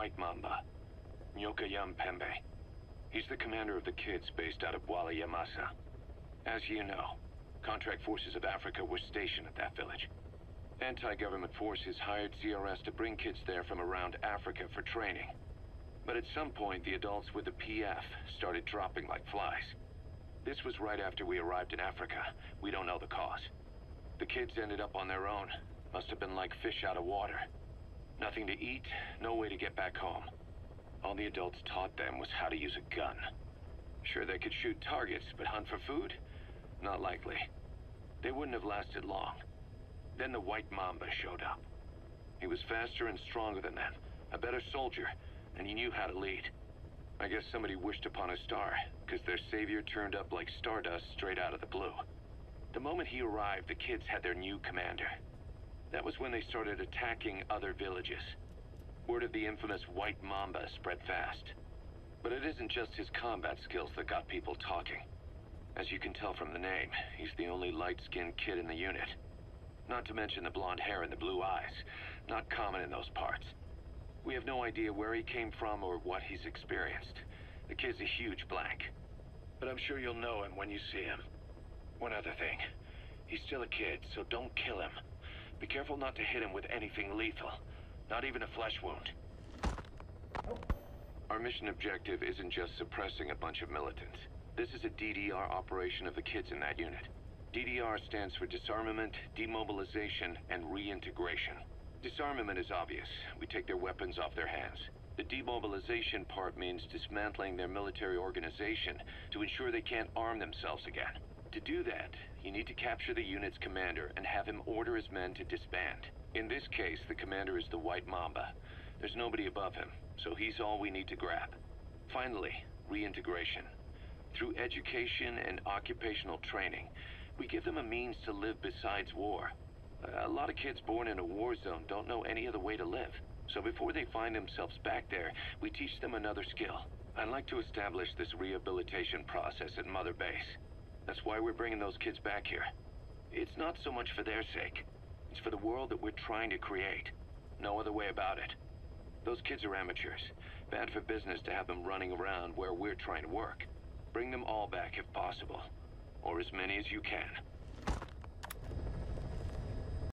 White Mamba, Nyoka Pembe. He's the commander of the kids based out of Wala Yamasa. As you know, contract forces of Africa were stationed at that village. Anti-government forces hired CRS to bring kids there from around Africa for training. But at some point, the adults with the PF started dropping like flies. This was right after we arrived in Africa. We don't know the cause. The kids ended up on their own. Must have been like fish out of water. Nothing to eat, no way to get back home. All the adults taught them was how to use a gun. Sure, they could shoot targets, but hunt for food? Not likely. They wouldn't have lasted long. Then the White Mamba showed up. He was faster and stronger than them, a better soldier, and he knew how to lead. I guess somebody wished upon a star, because their savior turned up like stardust straight out of the blue. The moment he arrived, the kids had their new commander. That was when they started attacking other villages. Word of the infamous White Mamba spread fast. But it isn't just his combat skills that got people talking. As you can tell from the name, he's the only light-skinned kid in the unit. Not to mention the blonde hair and the blue eyes. Not common in those parts. We have no idea where he came from or what he's experienced. The kid's a huge blank. But I'm sure you'll know him when you see him. One other thing. He's still a kid, so don't kill him. Be careful not to hit him with anything lethal. Not even a flesh wound. Our mission objective isn't just suppressing a bunch of militants. This is a DDR operation of the kids in that unit. DDR stands for disarmament, demobilization, and reintegration. Disarmament is obvious. We take their weapons off their hands. The demobilization part means dismantling their military organization to ensure they can't arm themselves again. To do that, you need to capture the unit's commander and have him order his men to disband. In this case, the commander is the White Mamba. There's nobody above him, so he's all we need to grab. Finally, reintegration. Through education and occupational training, we give them a means to live besides war. A lot of kids born in a war zone don't know any other way to live. So before they find themselves back there, we teach them another skill. I'd like to establish this rehabilitation process at Mother Base. That's why we're bringing those kids back here. It's not so much for their sake. It's for the world that we're trying to create. No other way about it. Those kids are amateurs. Bad for business to have them running around where we're trying to work. Bring them all back if possible. Or as many as you can.